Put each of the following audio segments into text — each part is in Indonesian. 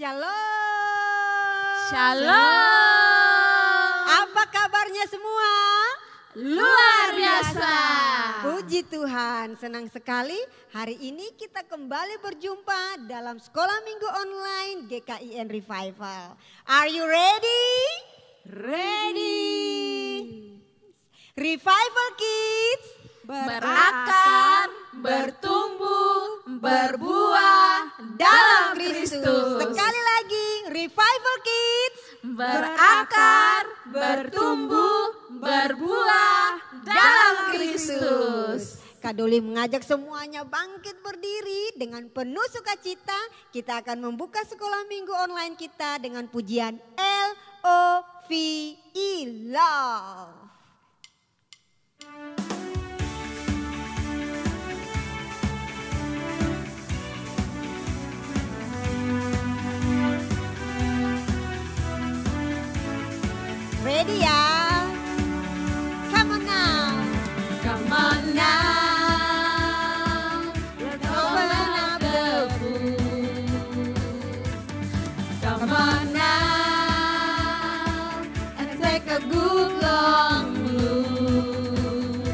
Shalom. Shalom. Apa kabarnya semua? Luar biasa. Puji Tuhan, senang sekali hari ini kita kembali berjumpa dalam Sekolah Minggu Online GKIN Revival. Are you ready? Ready. Revival Kids Berakar, bertumbuh, berbuah dalam Kristus. Sekali lagi, Revival Kids berakar, bertumbuh, berbuah dalam Kristus. Kak Doli mengajak semuanya bangkit berdiri dengan penuh sukacita. Kita akan membuka sekolah minggu online kita dengan pujian L-O-V-E, Love. Ready ya? Come on now. Come on now, let's open up the book. Come on now, and take a good long look.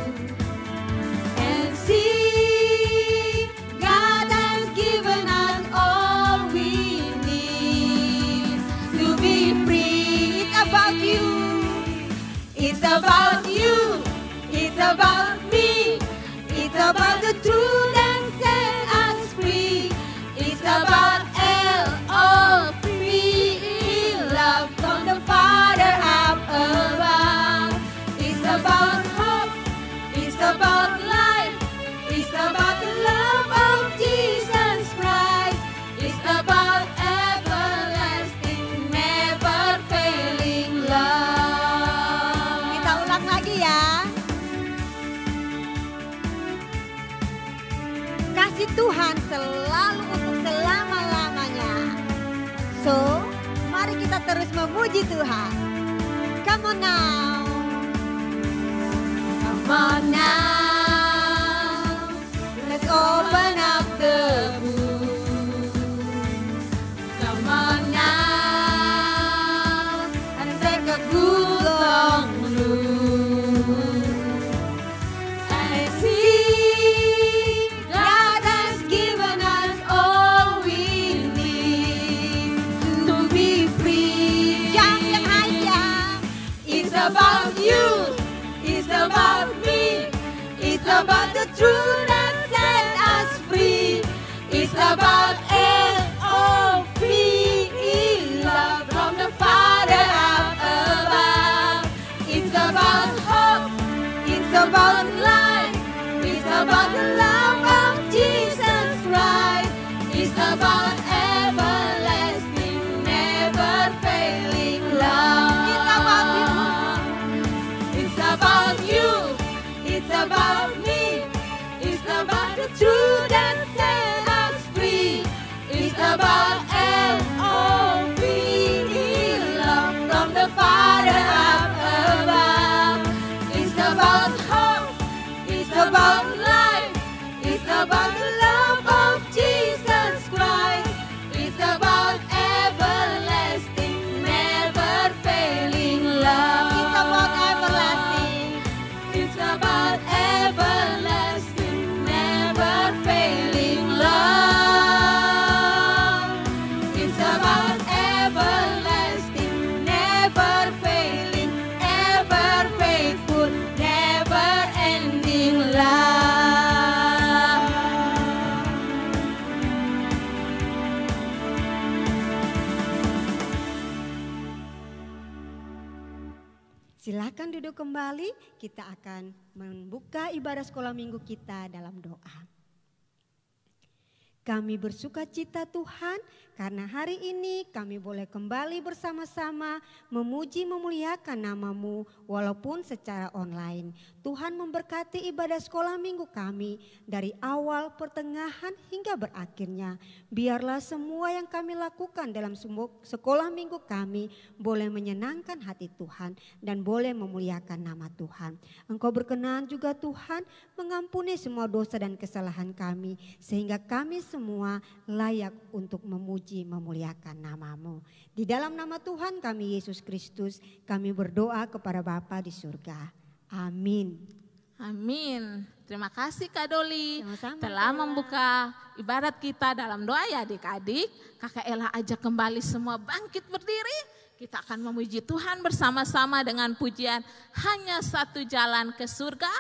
And see, God has given us all we need to be free. It's about you. It's about you, it's about me, it's about the truth that set us free. It's about L-O-V-E, love from the Father up above. It's about hope, it's about life, it's about the love of Jesus Christ. It's about everlasting, never failing love. Kita ulang lagi ya. Kasih Tuhan selalu untuk selama-lamanya. So, mari kita terus memuji Tuhan. Come on now. Come on now, let's open up the book. Come on now, and take a good long look. And see, God has given us all we need to be free. Yang aja. It's about you, it's about me, it's about the truth that set us free. It's about L-O-V-E, love from the Father up above. It's about hope, it's about life, it's about the love of Jesus Christ. It's about everlasting, never failing love. It's about you. It's about me. It's about the truth that set us free. It's about L-O-V-E, love from the Father up above. It's about hope. It's about life. It's about the love of Jesus Christ. It's about everlasting, never failing love. It's about everlasting. It's about everlasting, never failing love. It's about everlasting, never failing, ever faithful, never ending love. Silakan duduk kembali, kita akan membuka ibadah sekolah minggu kita dalam doa. Kami bersuka cita Tuhan karena hari ini kami boleh kembali bersama-sama memuji memuliakan nama-Mu walaupun secara online. Tuhan memberkati ibadah sekolah minggu kami dari awal, pertengahan hingga berakhirnya. Biarlah semua yang kami lakukan dalam sekolah minggu kami boleh menyenangkan hati Tuhan dan boleh memuliakan nama Tuhan. Engkau berkenan juga Tuhan mengampuni semua dosa dan kesalahan kami sehingga kami semua semua layak untuk memuji memuliakan nama-Mu. Di dalam nama Tuhan kami Yesus Kristus, kami berdoa kepada Bapa di surga. Amin. Amin. Terima kasih Kak Doli Sama-sama, telah Kak Ella. membuka ibadat kita dalam doa ya adik-adik. Kakak Ella ajak kembali semua bangkit berdiri. Kita akan memuji Tuhan bersama-sama dengan pujian Hanya Satu Jalan ke Surga.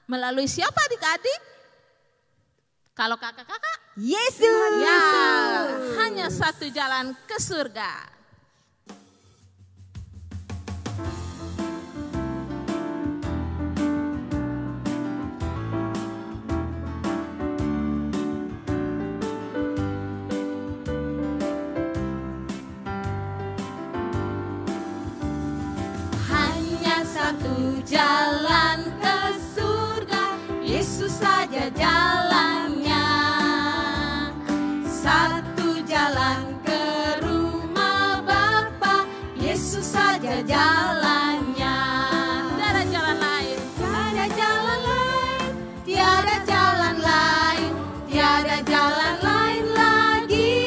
Melalui siapa adik-adik? Kalau kakak-kakak? Yesus. Ya, hanya satu jalan ke surga. Hanya satu jalan ke surga, Yesus saja jalannya. Satu jalan ke rumah Bapa, Yesus saja jalannya. Tiada jalan lain. Tiada jalan lain, tiada jalan lain, tiada jalan lain lagi.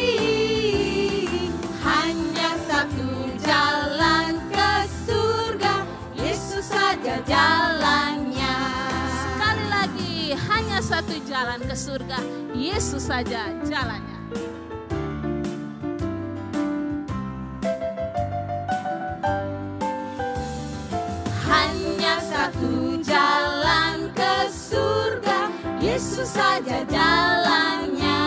Hanya satu jalan ke surga, Yesus saja jalannya. Sekali lagi, hanya satu jalan ke surga. Yesus saja jalannya. Hanya satu jalan ke surga, Yesus saja jalannya.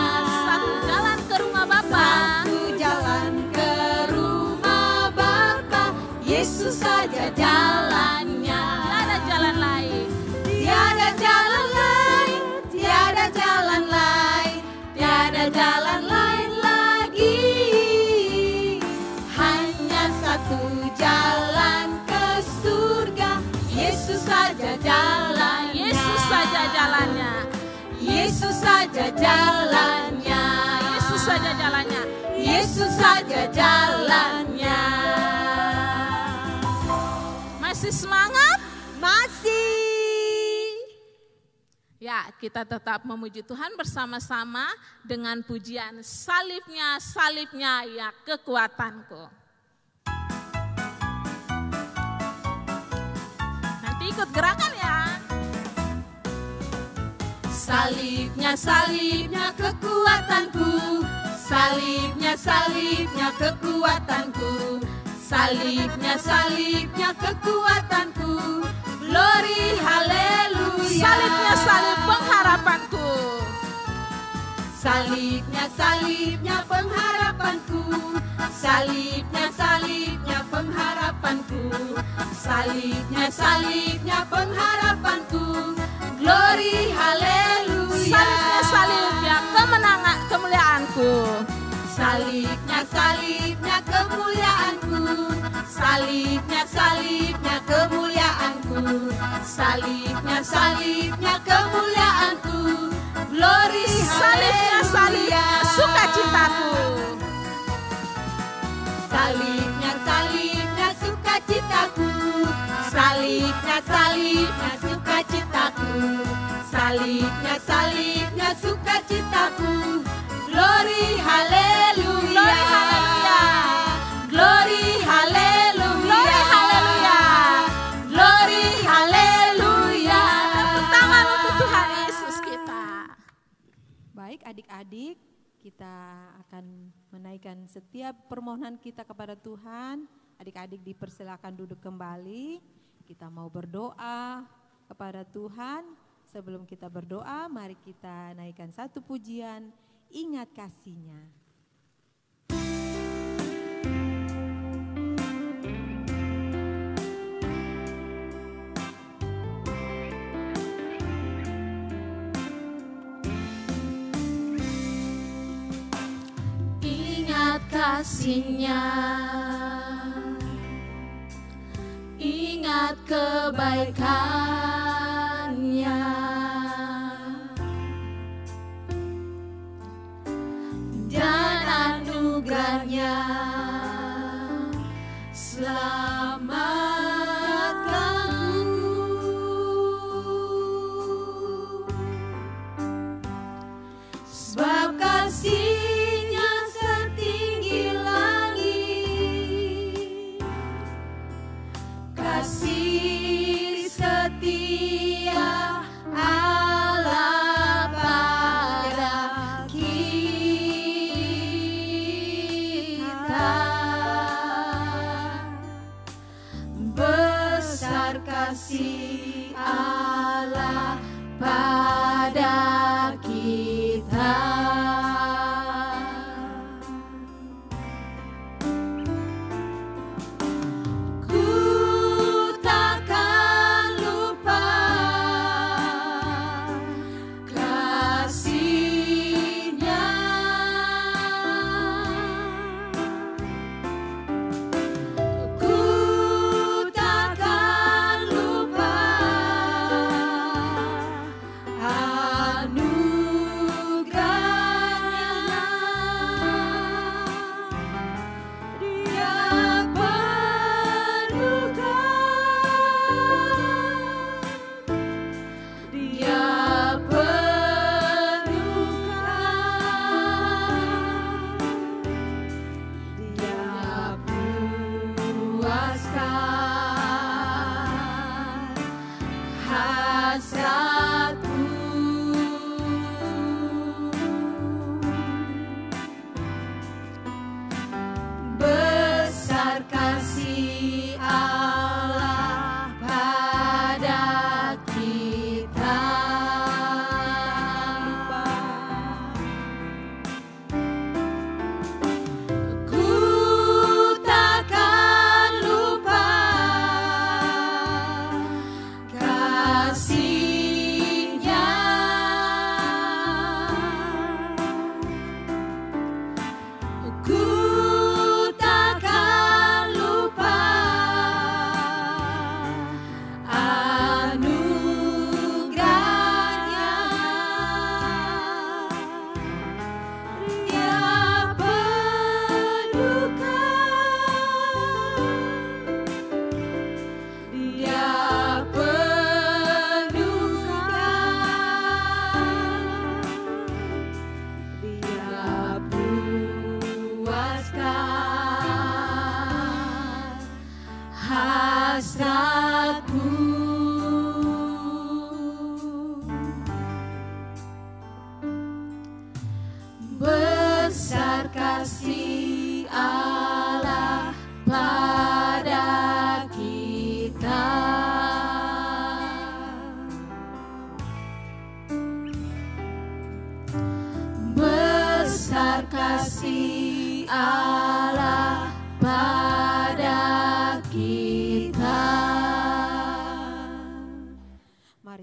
Satu jalan ke rumah Bapa. Satu jalan ke rumah Bapa, Yesus saja jalannya. Tiada jalan lain. Tiada jalan lain, tiada jalan lain, tiada jalan lain lagi. Hanya satu jalan ke surga, Yesus saja jalannya. Yesus saja jalannya. Yesus saja jalannya. Yesus saja jalannya. Yesus saja jalannya. Masih semangat? Masih. Ya, kita tetap memuji Tuhan bersama-sama dengan pujian salibnya, salibnya ya kekuatanku. Nanti ikut gerakan ya. Salibnya, salibnya kekuatanku. Salibnya, salibnya kekuatanku. Salibnya, salibnya kekuatanku. Glory, haleluya. Salibnya, salib pengharapanku. Salibnya, salibnya pengharapanku. Salibnya, salibnya pengharapanku. Salibnya, salibnya pengharapanku. Glory, haleluya. Salibnya, salibnya kemenangan, kemuliaanku. Salibnya, salibnya kemuliaanku. Salibnya, salibnya kemuliaanku. Salibnya, salibnya kemuliaanku. Glory, Salibnya, salibnya haleluya. sukacitaku. Salibnya, salibnya sukacitaku. Salibnya, salibnya sukacitaku. Salibnya, salibnya sukacitaku. Glory, haleluya. Glory, haleluya. Glory, haleluya. Glory, haleluya. Glory, haleluya. Tepuk tangan untuk Tuhan Yesus kita. Baik adik-adik, kita akan menaikkan setiap permohonan kita kepada Tuhan. Adik-adik dipersilakan duduk kembali. Kita mau berdoa kepada Tuhan. Sebelum kita berdoa, mari kita naikkan satu pujian, ingat kasih-Nya. Ingat kasih-Nya, ingat kebaikan-Nya, dan anugerah-Nya. Selamatkanku, sebab kasih setia Allah pada kita. Besar kasih Allah pada kita. Ku takkan lupa kasih-Nya. Ku takkan lupa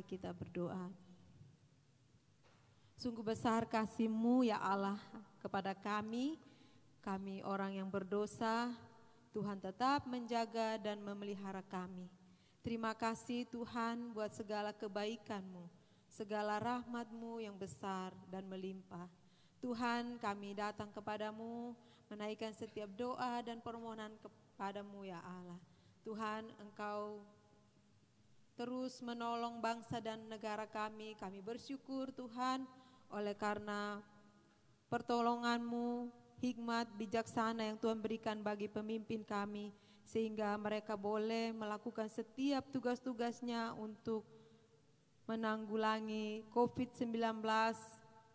kita berdoa. Sungguh besar kasih-Mu ya Allah kepada kami orang yang berdosa. Tuhan tetap menjaga dan memelihara kami. Terima kasih Tuhan buat segala kebaikan-Mu, segala rahmat-Mu yang besar dan melimpah. Tuhan, kami datang kepadamu menaikkan setiap doa dan permohonan kepadamu ya Allah. Tuhan, Engkau terus menolong bangsa dan negara kami. Kami bersyukur Tuhan oleh karena pertolongan-Mu, hikmat, bijaksana yang Tuhan berikan bagi pemimpin kami, sehingga mereka boleh melakukan setiap tugas-tugasnya untuk menanggulangi COVID-19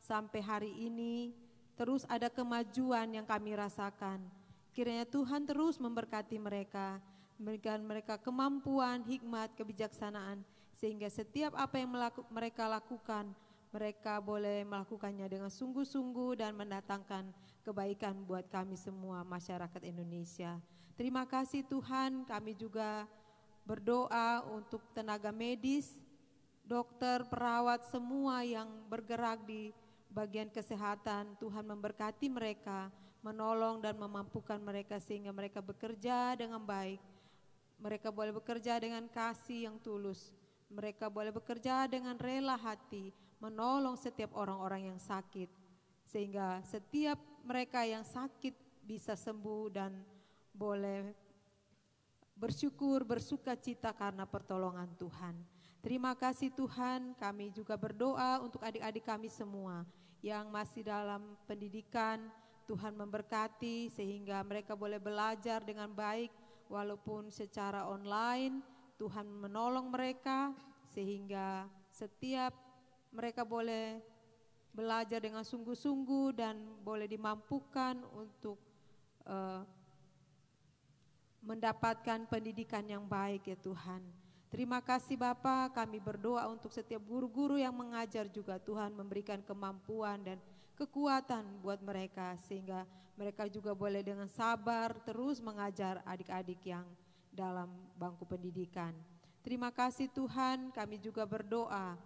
sampai hari ini. Terus ada kemajuan yang kami rasakan. Kiranya Tuhan terus memberkati mereka, memberikan mereka kemampuan, hikmat, kebijaksanaan, sehingga setiap apa yang mereka lakukan, mereka boleh melakukannya dengan sungguh-sungguh dan mendatangkan kebaikan buat kami semua masyarakat Indonesia. Terima kasih Tuhan, kami juga berdoa untuk tenaga medis, dokter, perawat, semua yang bergerak di bagian kesehatan. Tuhan memberkati mereka, menolong dan memampukan mereka sehingga mereka bekerja dengan baik. Mereka boleh bekerja dengan kasih yang tulus. Mereka boleh bekerja dengan rela hati, menolong setiap orang-orang yang sakit. Sehingga setiap mereka yang sakit bisa sembuh dan boleh bersyukur, bersuka cita karena pertolongan Tuhan. Terima kasih Tuhan, kami juga berdoa untuk adik-adik kami semua yang masih dalam pendidikan. Tuhan memberkati sehingga mereka boleh belajar dengan baik walaupun secara online. Tuhan menolong mereka sehingga setiap mereka boleh belajar dengan sungguh-sungguh dan boleh dimampukan untuk mendapatkan pendidikan yang baik ya Tuhan. Terima kasih Bapa, kami berdoa untuk setiap guru-guru yang mengajar juga Tuhan memberikan kemampuan dan kekuatan buat mereka sehingga mereka juga boleh dengan sabar terus mengajar adik-adik yang dalam bangku pendidikan. Terima kasih Tuhan, kami juga berdoa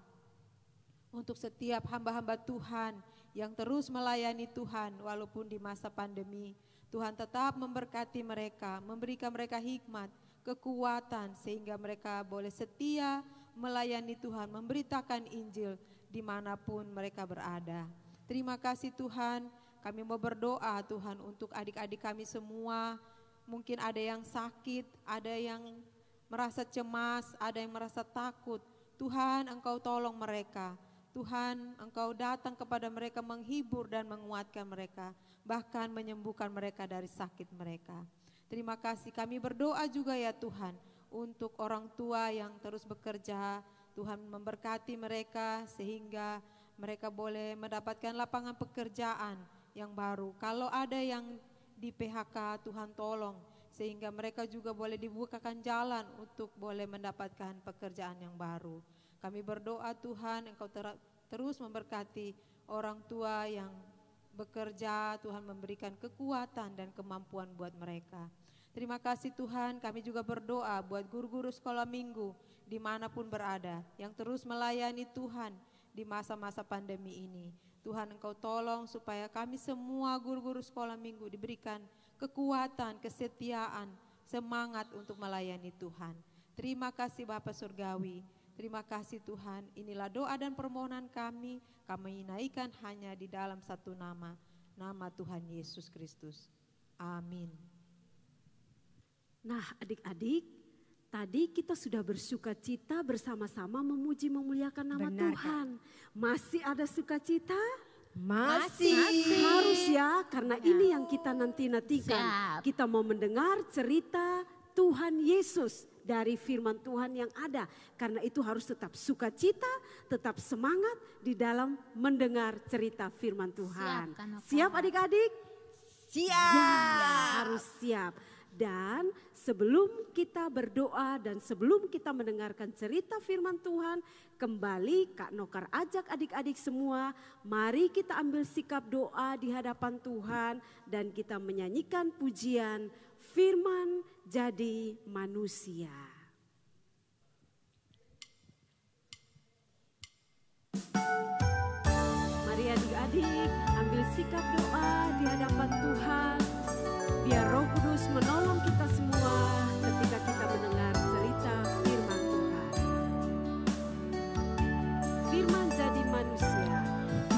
untuk setiap hamba-hamba Tuhan yang terus melayani Tuhan walaupun di masa pandemi. Tuhan tetap memberkati mereka, memberikan mereka hikmat, kekuatan sehingga mereka boleh setia melayani Tuhan, memberitakan Injil dimanapun mereka berada. Terima kasih Tuhan, kami mau berdoa Tuhan untuk adik-adik kami semua. Mungkin ada yang sakit, ada yang merasa cemas, ada yang merasa takut. Tuhan Engkau tolong mereka. Tuhan Engkau datang kepada mereka menghibur dan menguatkan mereka, bahkan menyembuhkan mereka dari sakit mereka. Terima kasih, kami berdoa juga ya Tuhan untuk orang tua yang terus bekerja. Tuhan memberkati mereka sehingga mereka boleh mendapatkan lapangan pekerjaan yang baru. Kalau ada yang di PHK, Tuhan tolong sehingga mereka juga boleh dibukakan jalan untuk boleh mendapatkan pekerjaan yang baru. Kami berdoa Tuhan Engkau terus memberkati orang tua yang bekerja, Tuhan memberikan kekuatan dan kemampuan buat mereka. Terima kasih Tuhan, kami juga berdoa buat guru-guru sekolah minggu dimanapun berada yang terus melayani Tuhan di masa-masa pandemi ini. Tuhan Engkau tolong supaya kami semua guru-guru sekolah minggu diberikan kekuatan, kesetiaan, semangat untuk melayani Tuhan. Terima kasih Bapa Surgawi. Terima kasih Tuhan, inilah doa dan permohonan kami naikkan hanya di dalam satu nama, nama Tuhan Yesus Kristus. Amin. Nah adik-adik, tadi kita sudah bersukacita bersama-sama memuji memuliakan nama Benar, Tuhan. Masih ada sukacita? Masih. Harus ya, karena ini yang kita nanti-nantikan. Siap. Kita mau mendengar cerita Tuhan Yesus dari firman Tuhan yang ada. Karena itu harus tetap sukacita, tetap semangat di dalam mendengar cerita firman Tuhan. Siap adik-adik? Siap. Ya, harus siap. Dan sebelum kita berdoa dan sebelum kita mendengarkan cerita firman Tuhan, kembali Kak Nokar ajak adik-adik semua, mari kita ambil sikap doa di hadapan Tuhan dan kita menyanyikan pujian Firman Jadi Manusia. Mari adik-adik ambil sikap doa di hadapan Tuhan. Biar Roh Kudus menolong kita semua ketika kita mendengar cerita firman Tuhan. Firman jadi manusia.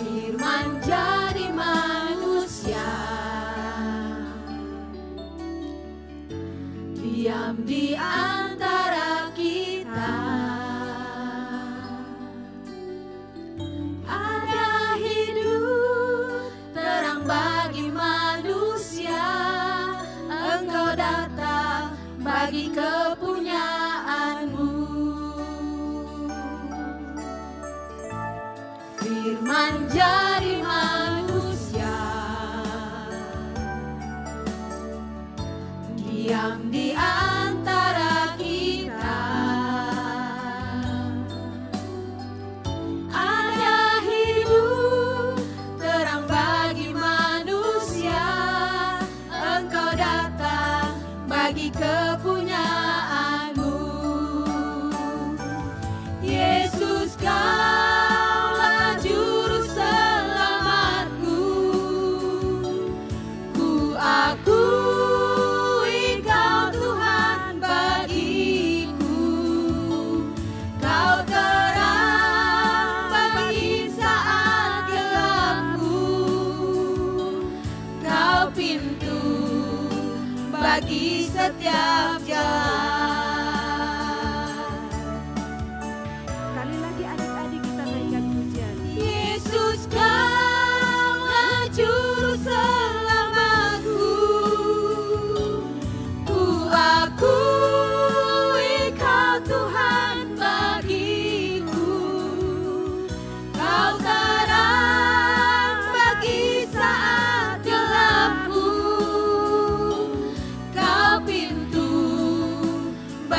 Firman jadi manusia, diam di antara kita. Ada hidup terang bagi manusia. Engkau datang bagi kepunyaanmu. Firman jadi manusia, diam di antara kita. Ada hidup terang bagi manusia. Engkau datang bagi kepunyaanmu. Yesus, Kaulah juru selamat.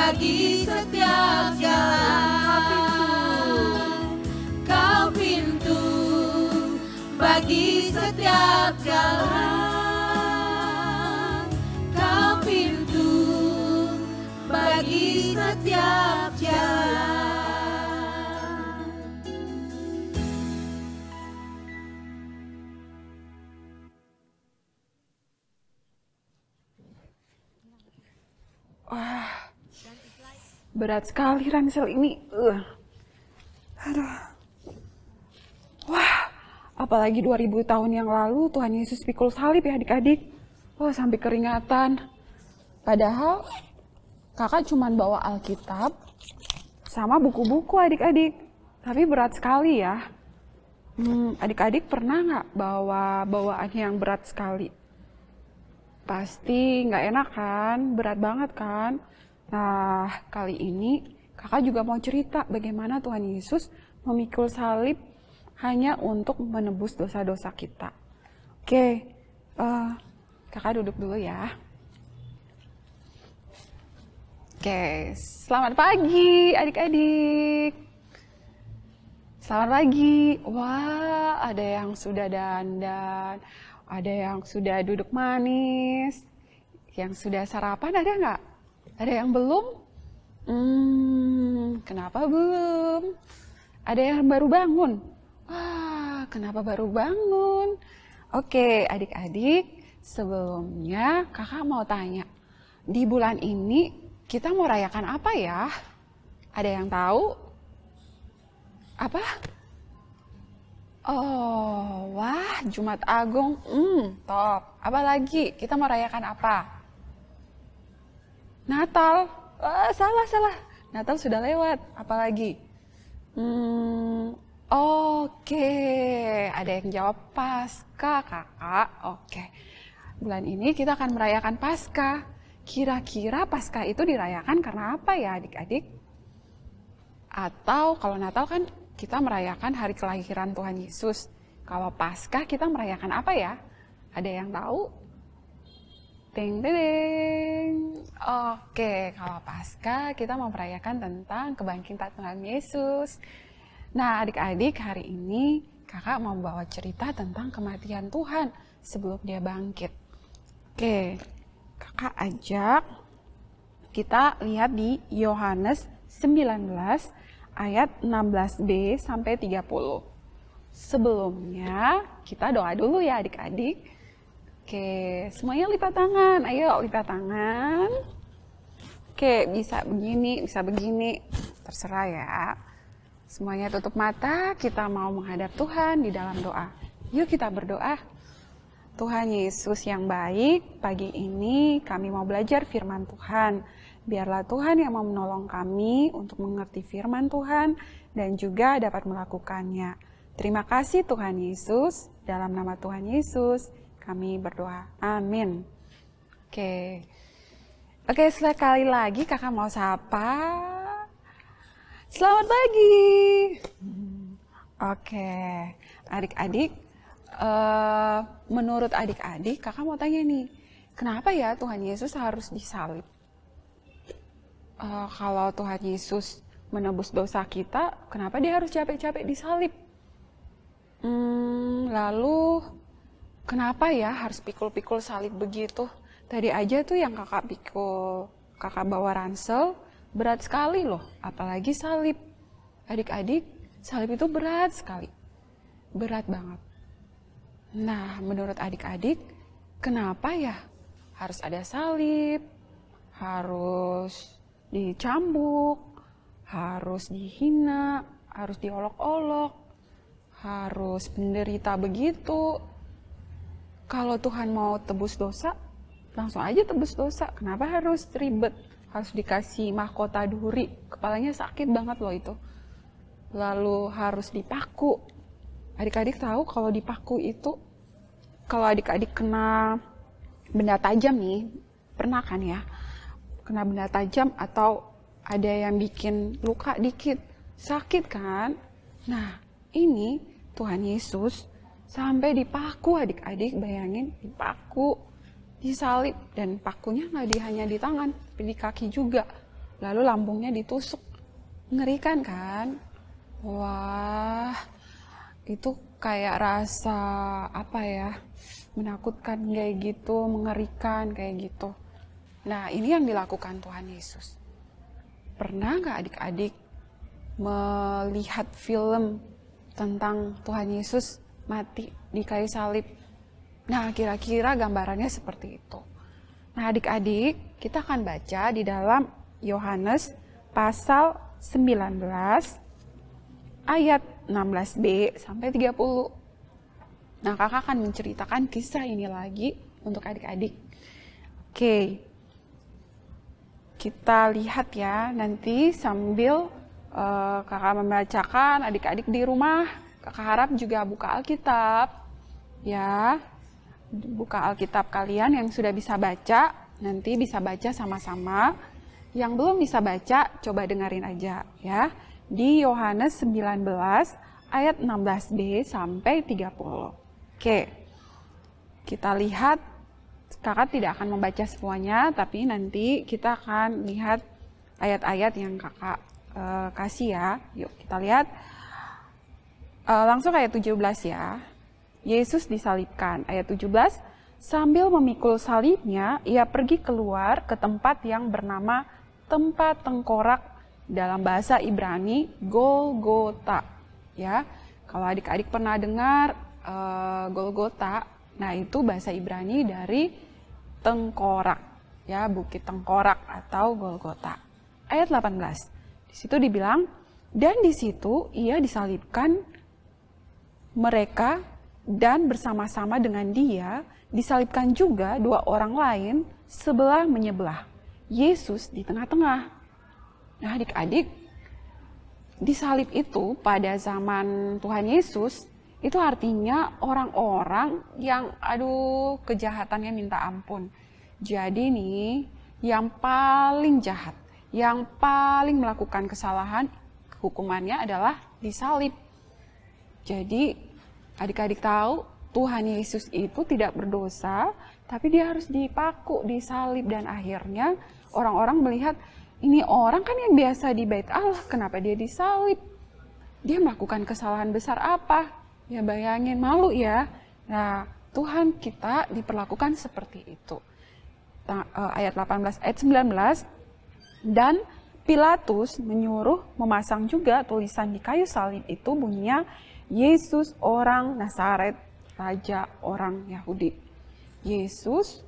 bagi setiap jalan. Kau pintu bagi setiap jalan. Kau pintu bagi setiap jalan. Wah, berat sekali ransel ini. Aduh. Wah, apalagi 2000 tahun yang lalu Tuhan Yesus pikul salib ya adik-adik. Wah, sampai keringatan. Padahal kakak cuman bawa Alkitab sama buku-buku adik-adik. Tapi berat sekali ya. Adik-adik pernah nggak bawa bawaan yang berat sekali? Pasti nggak enak kan? Berat banget kan? Nah, kali ini kakak juga mau cerita bagaimana Tuhan Yesus memikul salib hanya untuk menebus dosa-dosa kita. Oke, kakak duduk dulu ya. Oke, selamat pagi adik-adik. Selamat pagi. Wah, ada yang sudah dandan, ada yang sudah duduk manis, yang sudah sarapan ada nggak? Ada yang belum? Kenapa belum? Ada yang baru bangun? Wah, kenapa baru bangun? Oke, adik-adik, sebelumnya kakak mau tanya, di bulan ini kita mau rayakan apa ya? Ada yang tahu? Apa? Oh, wah, Jumat Agung. Top. Apa lagi? Kita mau rayakan apa? Natal. Salah. Natal sudah lewat. Apa lagi? Oke. Ada yang jawab Paskah, kakak. Oke. Bulan ini kita akan merayakan Paskah. Kira-kira Paskah itu dirayakan karena apa ya adik-adik? Atau kalau Natal kan kita merayakan hari kelahiran Tuhan Yesus. Kalau Paskah kita merayakan apa ya? Ada yang tahu? Ding ding ding. Oke, kalau Paskah kita mau merayakan tentang kebangkitan Tuhan Yesus. Nah, adik-adik, hari ini kakak mau bawa cerita tentang kematian Tuhan sebelum dia bangkit. Oke, kakak ajak kita lihat di Yohanes 19 ayat 16b sampai 30. Sebelumnya kita doa dulu ya adik-adik. Oke, semuanya lipat tangan. Ayo lipat tangan. Oke, bisa begini, terserah ya. Semuanya tutup mata, kita mau menghadap Tuhan di dalam doa. Yuk kita berdoa. Tuhan Yesus yang baik, pagi ini kami mau belajar firman Tuhan. Biarlah Tuhan yang mau menolong kami untuk mengerti firman Tuhan dan juga dapat melakukannya. Terima kasih Tuhan Yesus, dalam nama Tuhan Yesus kami berdoa. Amin. Oke, sekali lagi kakak mau sapa. Selamat pagi. Oke, adik-adik, menurut adik-adik kakak mau tanya nih, kenapa ya Tuhan Yesus harus disalib? Kalau Tuhan Yesus menebus dosa kita, kenapa dia harus capek-capek disalib? Lalu kenapa ya harus pikul-pikul salib begitu? Tadi aja tuh yang kakak pikul, kakak bawa ransel, berat sekali loh, apalagi salib. Adik-adik, salib itu berat sekali, berat banget. Nah, menurut adik-adik, kenapa ya harus ada salib, harus dicambuk, harus dihina, harus diolok-olok, harus menderita begitu? Kalau Tuhan mau tebus dosa, langsung aja tebus dosa. Kenapa harus ribet? Harus dikasih mahkota duri, kepalanya sakit banget loh itu. Lalu harus dipaku. Adik-adik tahu kalau dipaku itu, kalau adik-adik kena benda tajam nih, pernah kan ya? Kena benda tajam atau ada yang bikin luka dikit, sakit kan? Nah, ini Tuhan Yesus sampai dipaku adik-adik, bayangin dipaku, disalib, dan pakunya nggak hanya di tangan, tapi di kaki juga. lalu lambungnya ditusuk. Mengerikan kan? Wah, itu kayak rasa apa ya, menakutkan kayak gitu, mengerikan kayak gitu. Nah, ini yang dilakukan Tuhan Yesus. Pernah nggak adik-adik melihat film tentang Tuhan Yesus mati di kayu salib? Nah, kira-kira gambarannya seperti itu. Nah, adik-adik, kita akan baca di dalam Yohanes pasal 19 ayat 16b sampai 30. Nah, kakak akan menceritakan kisah ini lagi untuk adik-adik. Oke, kita lihat ya nanti sambil kakak membacakan, adik-adik di rumah kakak harap juga buka Alkitab ya. Buka Alkitab kalian yang sudah bisa baca, nanti bisa baca sama-sama. Yang belum bisa baca, coba dengerin aja ya. Di Yohanes 19 ayat 16b sampai 30. Oke, kita lihat, kakak tidak akan membaca semuanya, tapi nanti kita akan lihat ayat-ayat yang kakak kasih ya. Yuk kita lihat, langsung ayat 17 ya. Yesus disalibkan, ayat 17, sambil memikul salibnya, ia pergi keluar ke tempat yang bernama tempat tengkorak, dalam bahasa Ibrani Golgota. Ya, kalau adik-adik pernah dengar Golgota, nah itu bahasa Ibrani dari tengkorak, ya, bukit tengkorak atau Golgota. Ayat 18, di situ dibilang, dan di situ ia disalibkan mereka, dan bersama-sama dengan dia disalibkan juga dua orang lain sebelah menyebelah, Yesus di tengah-tengah. Nah adik-adik, disalib itu pada zaman Tuhan Yesus itu artinya orang-orang yang kejahatannya minta ampun. Jadi nih yang paling jahat, yang paling melakukan kesalahan, hukumannya adalah disalib. Jadi adik-adik tahu, Tuhan Yesus itu tidak berdosa, tapi dia harus dipaku, disalib, dan akhirnya orang-orang melihat, ini orang kan yang biasa di Bait Allah, kenapa dia disalib? Dia melakukan kesalahan besar apa? Ya bayangin, malu ya. Nah, Tuhan kita diperlakukan seperti itu. Ayat 18, ayat 19, dan Pilatus menyuruh memasang juga tulisan di kayu salib itu, bunyinya, Yesus orang Nazaret, Raja orang Yahudi. Yesus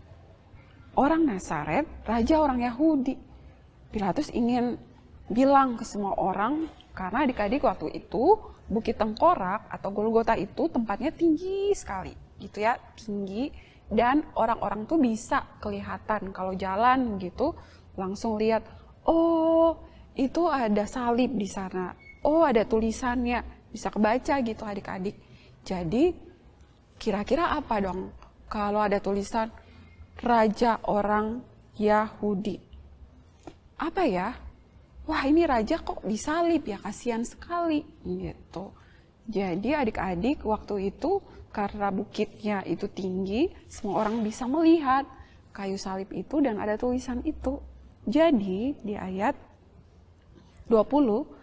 orang Nazaret, Raja orang Yahudi. Pilatus ingin bilang ke semua orang, karena adik-adik waktu itu Bukit Tengkorak atau Golgota itu tempatnya tinggi sekali, gitu ya, tinggi, dan orang-orang tuh bisa kelihatan kalau jalan gitu, langsung lihat, oh itu ada salib di sana, oh ada tulisannya. Bisa kebaca gitu adik-adik. Jadi kira-kira apa dong kalau ada tulisan Raja orang Yahudi? Apa ya? Wah ini raja kok disalib ya, kasihan sekali gitu. Jadi adik-adik waktu itu karena bukitnya itu tinggi, semua orang bisa melihat kayu salib itu dan ada tulisan itu. Jadi di ayat 20,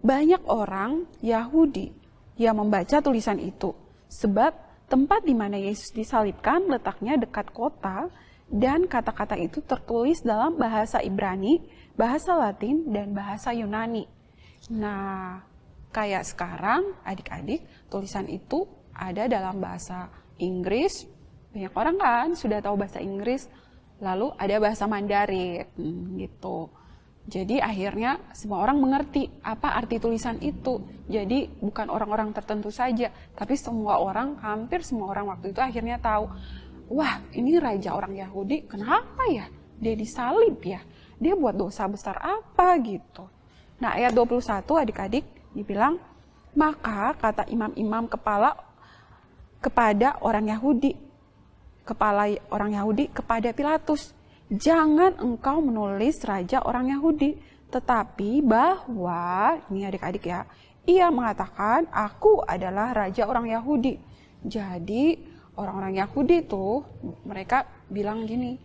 banyak orang Yahudi yang membaca tulisan itu, sebab tempat di mana Yesus disalibkan letaknya dekat kota, dan kata-kata itu tertulis dalam bahasa Ibrani, bahasa Latin, dan bahasa Yunani. Nah, kayak sekarang adik-adik, tulisan itu ada dalam bahasa Inggris, banyak orang kan sudah tahu bahasa Inggris, lalu ada bahasa Mandarin, gitu. Jadi akhirnya semua orang mengerti apa arti tulisan itu. Jadi bukan orang-orang tertentu saja, tapi semua orang, hampir semua orang waktu itu akhirnya tahu, wah ini raja orang Yahudi, kenapa ya dia disalib ya? Dia buat dosa besar apa gitu. Nah ayat 21 adik-adik dibilang, maka kata imam-imam kepala orang Yahudi kepada Pilatus, jangan engkau menulis raja orang Yahudi, tetapi bahwa, ini adik-adik ya, ia mengatakan, aku adalah raja orang Yahudi. Jadi orang-orang Yahudi tuh, mereka bilang gini,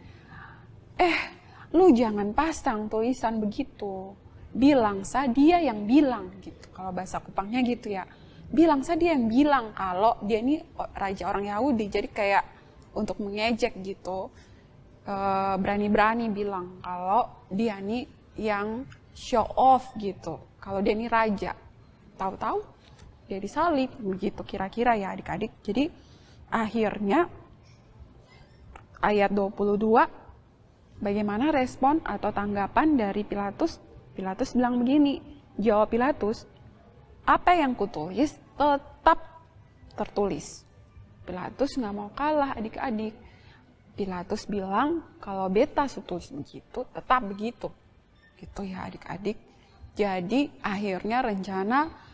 lu jangan pasang tulisan begitu. Bilang sa dia yang bilang gitu. Kalau bahasa Kupangnya gitu ya. Bilang sa dia yang bilang kalau dia ini raja orang Yahudi. Jadi kayak untuk mengejek gitu. Berani-berani bilang kalau dia ini yang show off gitu. Kalau dia ini raja. Tahu-tahu dia disalib begitu kira-kira ya adik-adik. Jadi akhirnya ayat 22, bagaimana respon atau tanggapan dari Pilatus? Pilatus bilang begini, jawab Pilatus, apa yang kutulis tetap tertulis. Pilatus nggak mau kalah adik-adik. Pilatus bilang, kalau beta tulis begitu, tetap begitu. Gitu ya adik-adik. Jadi akhirnya rencana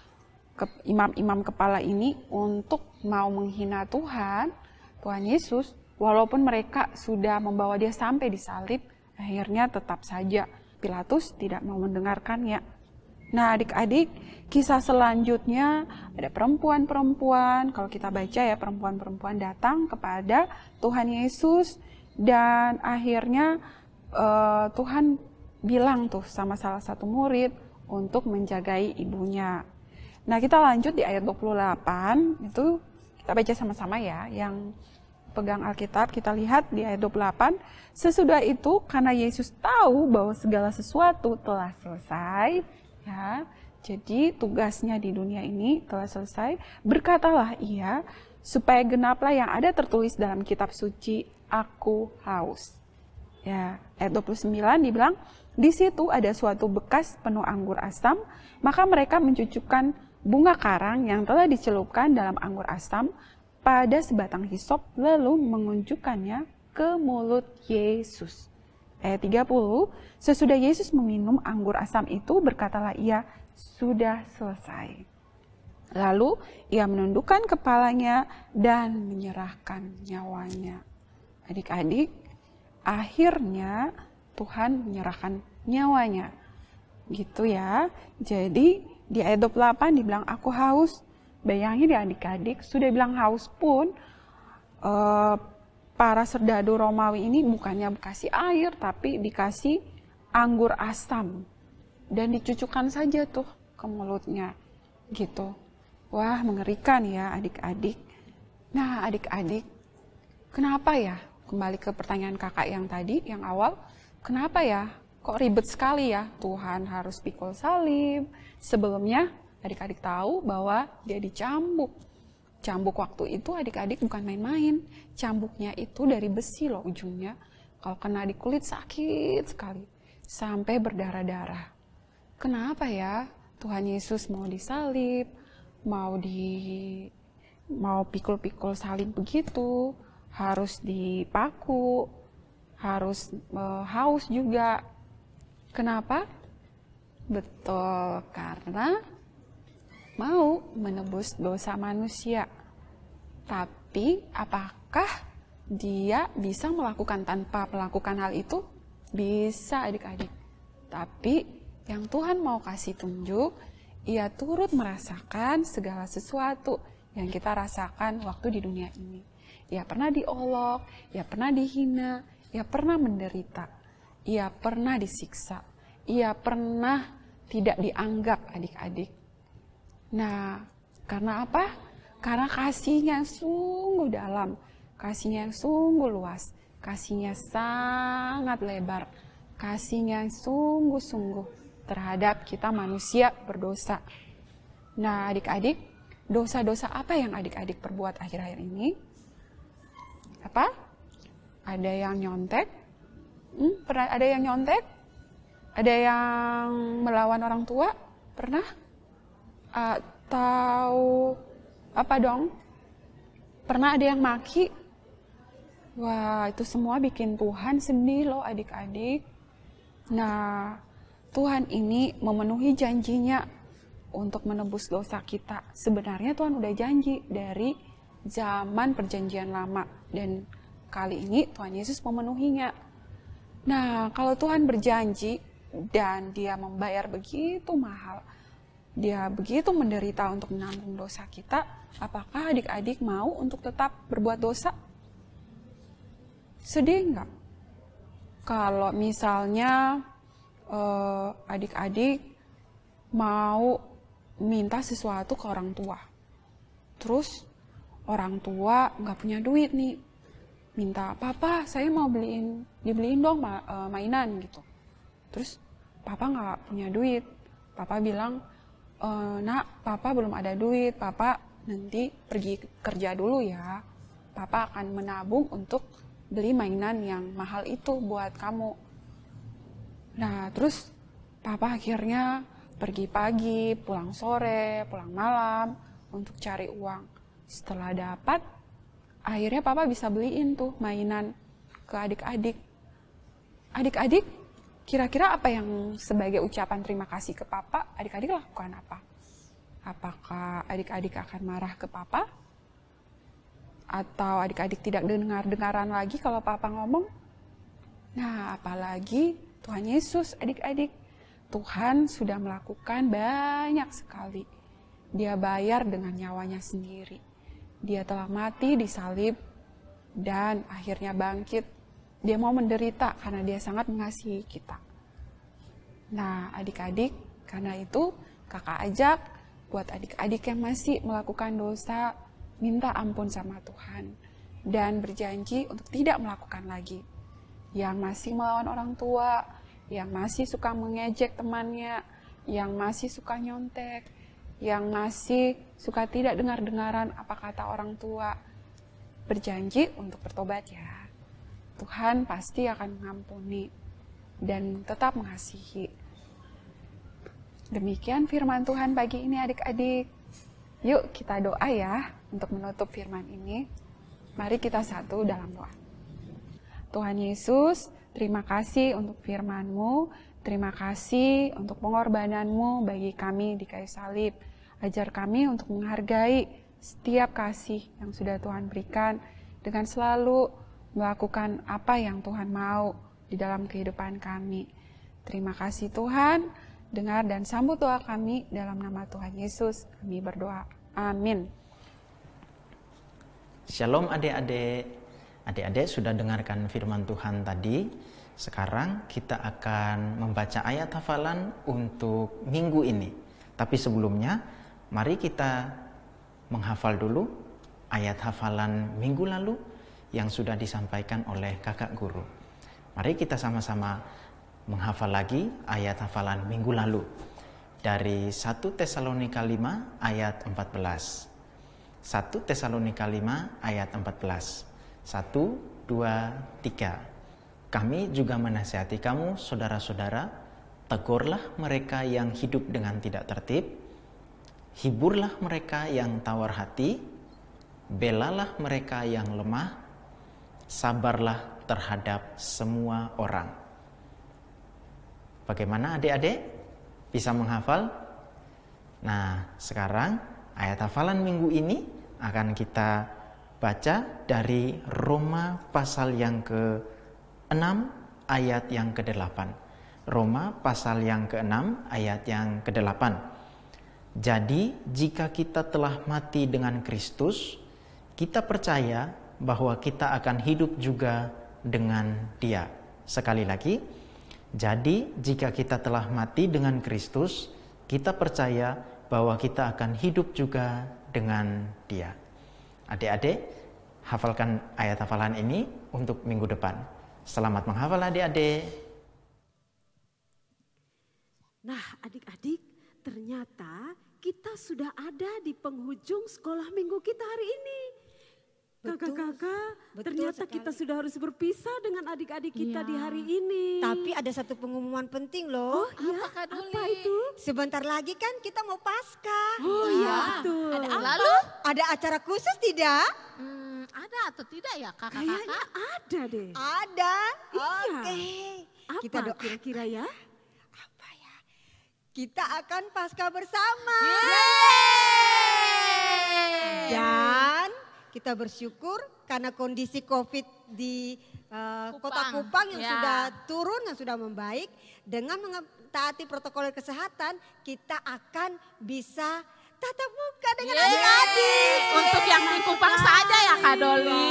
imam-imam kepala ini untuk mau menghina Tuhan Yesus, walaupun mereka sudah membawa dia sampai disalib, akhirnya tetap saja Pilatus tidak mau mendengarkannya. Nah adik-adik, kisah selanjutnya ada perempuan-perempuan, kalau kita baca ya perempuan-perempuan datang kepada Tuhan Yesus dan akhirnya Tuhan bilang tuh sama salah satu murid untuk menjagai ibunya. Nah kita lanjut di ayat 28, itu kita baca sama-sama ya, yang pegang Alkitab, kita lihat di ayat 28. Sesudah itu, karena Yesus tahu bahwa segala sesuatu telah selesai, ya, jadi tugasnya di dunia ini telah selesai, berkatalah ia, supaya genaplah yang ada tertulis dalam kitab suci, aku haus. Ya, ayat 29 dibilang, di situ ada suatu bekas penuh anggur asam, maka mereka mencucukkan bunga karang yang telah dicelupkan dalam anggur asam pada sebatang hisop, lalu mengunjukkannya ke mulut Yesus. Ayat 30, sesudah Yesus meminum anggur asam itu, berkatalah ia, sudah selesai. Lalu ia menundukkan kepalanya dan menyerahkan nyawanya. Adik-adik, akhirnya Tuhan menyerahkan nyawanya. Gitu ya. Jadi di ayat 28 dibilang aku haus. Bayangin ya adik-adik, sudah bilang haus pun, para serdadu Romawi ini bukannya dikasih air, tapi dikasih anggur asam. Dan dicucukkan saja tuh ke mulutnya. Gitu. Wah, mengerikan ya adik-adik. Nah adik-adik, kenapa ya? Kembali ke pertanyaan kakak yang tadi, yang awal. Kenapa ya? Kok ribet sekali ya? Tuhan harus pikul salib. Sebelumnya, adik-adik tahu bahwa dia dicambuk. Cambuk waktu itu adik-adik bukan main-main. Cambuknya itu dari besi loh ujungnya. Kalau kena di kulit sakit sekali. Sampai berdarah-darah. Kenapa ya Tuhan Yesus mau disalib, mau pikul-pikul salib begitu, harus dipaku, harus haus juga. Kenapa? Betul, karena mau menebus dosa manusia. Tapi apakah dia bisa melakukan tanpa melakukan hal itu? Bisa adik-adik. Tapi yang Tuhan mau kasih tunjuk, ia turut merasakan segala sesuatu yang kita rasakan waktu di dunia ini. Ia pernah diolok, ia pernah dihina, ia pernah menderita, ia pernah disiksa, ia pernah tidak dianggap adik-adik. Nah, karena apa? Karena kasihnya yang sungguh dalam, kasihnya yang sungguh luas, kasihnya sangat lebar, kasihnya yang sungguh-sungguh terhadap kita manusia berdosa. Nah, adik-adik, dosa-dosa apa yang adik-adik perbuat akhir-akhir ini? Apa? Ada yang nyontek? Pernah ada yang nyontek? Ada yang melawan orang tua? Pernah? Atau apa dong? Pernah ada yang maki? Wah, itu semua bikin Tuhan sedih loh adik-adik. Nah, Tuhan ini memenuhi janjinya untuk menebus dosa kita. Sebenarnya Tuhan udah janji dari zaman perjanjian lama. Dan kali ini Tuhan Yesus memenuhinya. Nah, kalau Tuhan berjanji dan dia membayar begitu mahal, dia begitu menderita untuk menanggung dosa kita, apakah adik-adik mau untuk tetap berbuat dosa? Sedih enggak? kalau misalnya adik-adik mau minta sesuatu ke orang tua. Terus orang tua nggak punya duit nih. Minta, papa saya mau dibeliin dong mainan gitu. Terus papa nggak punya duit. Papa bilang, nak papa belum ada duit, papa nanti pergi kerja dulu ya. Papa akan menabung untuk beli mainan yang mahal itu buat kamu. Nah terus papa akhirnya pergi pagi, pulang sore, pulang malam untuk cari uang. Setelah dapat, akhirnya papa bisa beliin tuh mainan ke adik-adik. Adik-adik, kira-kira apa yang sebagai ucapan terima kasih ke papa, adik-adik lakukan apa? Apakah adik-adik akan marah ke papa? Atau adik-adik tidak dengar-dengaran lagi kalau papa ngomong? Nah, apalagi Tuhan Yesus, adik-adik. Tuhan sudah melakukan banyak sekali. Dia bayar dengan nyawanya sendiri. Dia telah mati di salib dan akhirnya bangkit. Dia mau menderita karena dia sangat mengasihi kita. Nah, adik-adik, karena itu kakak ajak buat adik-adik yang masih melakukan dosa, minta ampun sama Tuhan dan berjanji untuk tidak melakukan lagi. Yang masih melawan orang tua, yang masih suka mengejek temannya, yang masih suka nyontek, yang masih suka tidak dengar-dengaran apa kata orang tua, berjanji untuk bertobat ya. Tuhan pasti akan mengampuni dan tetap mengasihi. Demikian firman Tuhan pagi ini adik-adik. Yuk kita doa ya untuk menutup firman ini. Mari kita satu dalam doa. Tuhan Yesus, terima kasih untuk firman-Mu, terima kasih untuk pengorbanan-Mu bagi kami di kayu salib. Ajar kami untuk menghargai setiap kasih yang sudah Tuhan berikan dengan selalu melakukan apa yang Tuhan mau di dalam kehidupan kami. Terima kasih Tuhan, dengar dan sambut doa kami dalam nama Tuhan Yesus. Kami berdoa. Amin. Shalom adik-adik. Adik-adik sudah dengarkan firman Tuhan tadi. Sekarang kita akan membaca ayat hafalan untuk minggu ini. Tapi sebelumnya, mari kita menghafal dulu ayat hafalan minggu lalu yang sudah disampaikan oleh kakak guru. Mari kita sama-sama menghafal lagi ayat hafalan minggu lalu. Dari 1 Tesalonika 5 ayat 14. 1 Tesalonika 5 ayat 14. 1, 2, 3. Kami juga menasihati kamu, saudara-saudara, tegurlah mereka yang hidup dengan tidak tertib, hiburlah mereka yang tawar hati, belalah mereka yang lemah, sabarlah terhadap semua orang. Bagaimana adik-adik? Bisa menghafal? Nah, sekarang ayat hafalan minggu ini akan kita baca dari Roma pasal yang ke-6 ayat yang ke-8. Roma pasal yang ke-6 ayat yang ke-8. Jadi jika kita telah mati dengan Kristus, kita percaya bahwa kita akan hidup juga dengan Dia. Sekali lagi, jadi jika kita telah mati dengan Kristus, kita percaya bahwa kita akan hidup juga dengan Dia. Adik-adik, hafalkan ayat hafalan ini untuk minggu depan. Selamat menghafal adik-adik. Nah adik-adik, ternyata kita sudah ada di penghujung sekolah minggu kita hari ini. Kakak-kakak, ternyata kita sudah harus berpisah dengan adik-adik kita di hari ini. Tapi ada satu pengumuman penting loh. Oh iya, apa itu? Sebentar lagi kan kita mau Paskah. Oh iya, betul. Lalu Ada acara khusus tidak? ada atau tidak ya Kayaknya kakak-kakak? ada deh. Ada. Iya. Oke. Apa Kita doa. kira-kira ya? Apa ya? Kita akan Paskah bersama. Dan kita bersyukur karena kondisi COVID di Kota Kupang yang Ya. sudah turun, yang sudah membaik. Dengan mentaati protokol kesehatan, kita akan bisa tatap muka dengan adik-adik. Untuk yang di Kupang saja ya Kak Doli.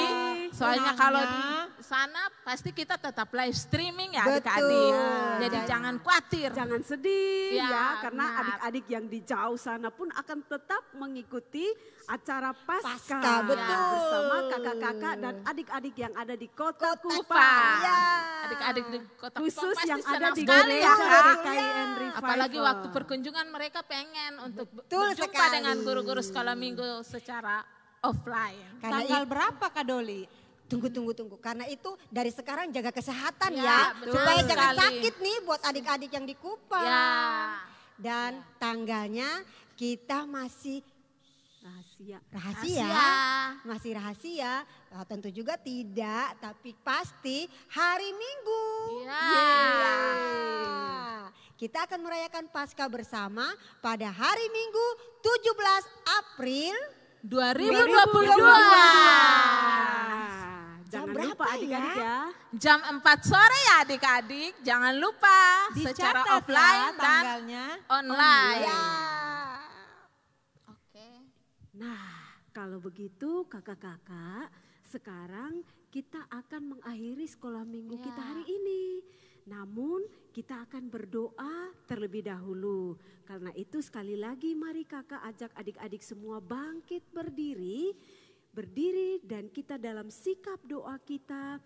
Soalnya kalau di sana pasti kita tetap live streaming ya Betul. adik-adik. Ya. Jadi jangan khawatir. Jangan sedih Ya, ya, karena benar. adik-adik yang di jauh sana pun akan tetap mengikuti acara Paskah. Paskah, betul. Bersama kakak-kakak dan adik-adik yang ada di Kota Kupang. Kupang. Ya. Adik-adik di Kota Khusus Kupang pasti yang ada senang di sekali ya, gereja Kak. GKIN Revival. Apalagi waktu perkunjungan mereka pengen untuk Betul berjumpa sekali. dengan guru-guru sekolah minggu secara offline. Karena Tanggal berapa Kak Doli? Tunggu. Karena itu dari sekarang jaga kesehatan Ya, ya. betul Supaya jangan sekali. sakit nih buat adik-adik yang di Kupang. Ya. Dan tanggalnya kita masih Rahasia. rahasia. Rahasia. Masih rahasia. Tentu juga tidak, tapi pasti hari Minggu. Iya. Ya. Kita akan merayakan Paskah bersama pada hari Minggu 17 April 2022. Jangan berapa lupa adik-adik ya. Jam 4 sore ya adik-adik. Jangan lupa secara Dicatat offline ya dan tanggalnya. online. Ya. Oke. Nah, kalau begitu kakak-kakak, sekarang kita akan mengakhiri sekolah minggu kita hari ini. Namun kita akan berdoa terlebih dahulu. Karena itu sekali lagi mari kakak ajak adik-adik semua bangkit berdiri. Berdiri dan kita dalam sikap doa kita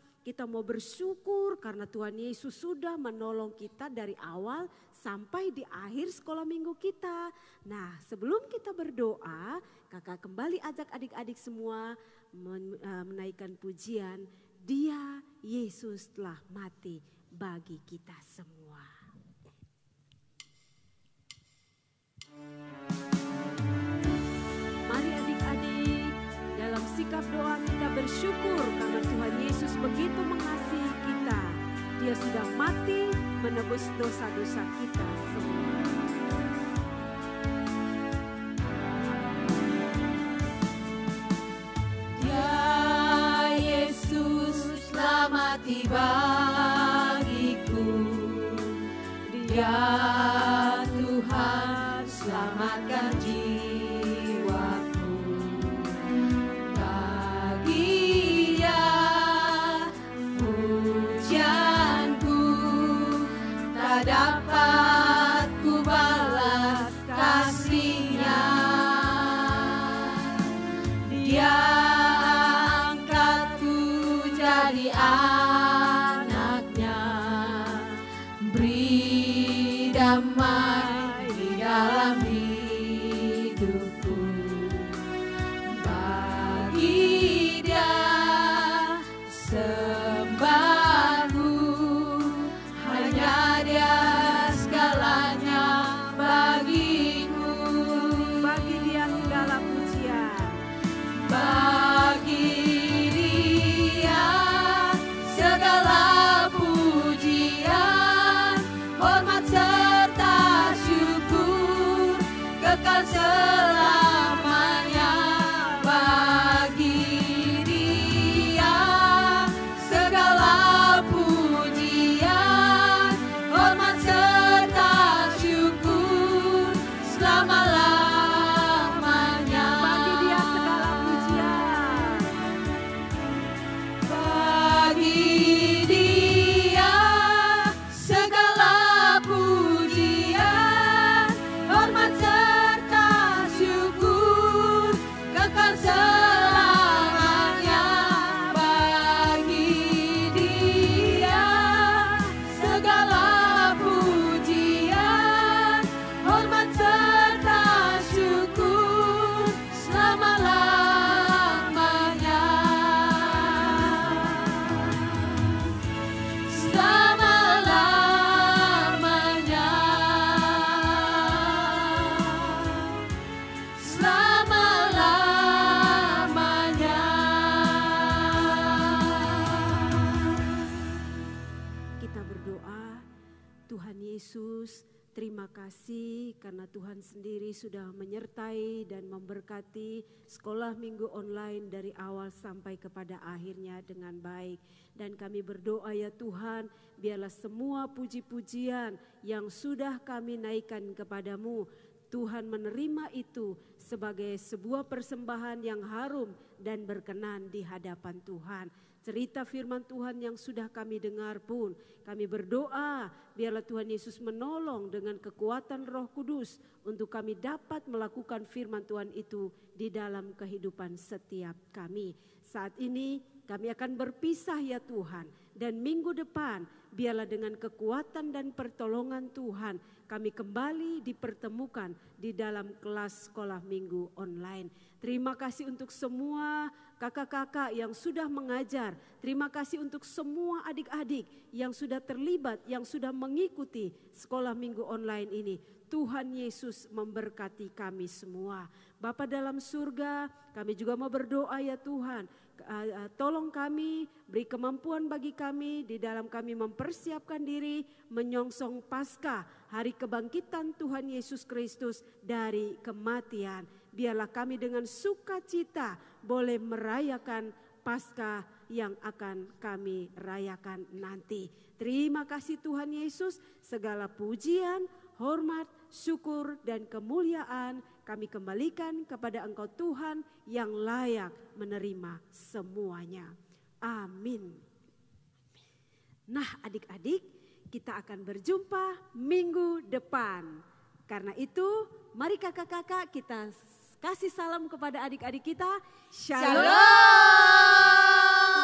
mau bersyukur karena Tuhan Yesus sudah menolong kita dari awal sampai di akhir sekolah minggu kita. Nah, sebelum kita berdoa, kakak kembali ajak adik-adik semua menaikkan pujian. Dia Yesus telah mati bagi kita semua. Mari adik-adik, dalam sikap doa kita bersyukur karena Tuhan Yesus begitu mengasihi kita. Dia sudah mati menebus dosa-dosa kita semua. Dia Yesus telah mati bagiku. Dia Tuhan selamatkan jiwaku. Bagi Dia pujianku tak dapat ku balas kasih-Nya. Dia angkatku jadi anaknya, beri damai di dalam hidupku. Bagi Dia sembahku, hanya Dia segalanya bagiku. Bagi Dia segala pujian. Bagi Dia segala pujian, hormat serta syukur kekal selamanya. Bagi Dia segala pujian, hormat serta syukur selama-lamanya. Bagi Dia segala pujian. Bagi Dia segala pujian, hormat serta syukur kekal selamanya. Bagi Dia segala pujian, hormat serta syukur selama-lamanya. Selama-lamanya. Selama-lamanya. Kita berdoa, Tuhan Yesus, terima kasih karena Tuhan sendiri sudah menyertai dan memberkati sekolah minggu online dari awal sampai kepada akhirnya dengan baik. Dan kami berdoa ya Tuhan, biarlah semua puji-pujian yang sudah kami naikkan kepadamu Tuhan menerima itu sebagai sebuah persembahan yang harum dan berkenan di hadapan Tuhan. Cerita firman Tuhan yang sudah kami dengar pun, kami berdoa biarlah Tuhan Yesus menolong dengan kekuatan Roh Kudus untuk kami dapat melakukan firman Tuhan itu di dalam kehidupan setiap kami. Saat ini kami akan berpisah ya Tuhan, dan minggu depan biarlah dengan kekuatan dan pertolongan Tuhan kami kembali dipertemukan di dalam kelas sekolah minggu online. Terima kasih untuk semua kakak-kakak yang sudah mengajar. Terima kasih untuk semua adik-adik yang sudah terlibat, yang sudah mengikuti sekolah minggu online ini. Tuhan Yesus memberkati kami semua. Bapa dalam surga, kami juga mau berdoa ya Tuhan. Tolong kami, beri kemampuan bagi kami di dalam kami mempersiapkan diri menyongsong Paskah, hari kebangkitan Tuhan Yesus Kristus dari kematian. Biarlah kami dengan sukacita boleh merayakan Paskah yang akan kami rayakan nanti. Terima kasih Tuhan Yesus, segala pujian, hormat, syukur dan kemuliaan kami kembalikan kepada Engkau Tuhan yang layak menerima semuanya. Amin. Nah adik-adik, kita akan berjumpa minggu depan. Karena itu mari kakak-kakak kita kasih salam kepada adik-adik kita. Shalom.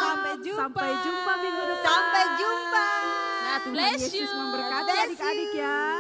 Sampai jumpa minggu depan. Sampai jumpa. God Tuhan bless Yesus you. memberkati adik-adik ya.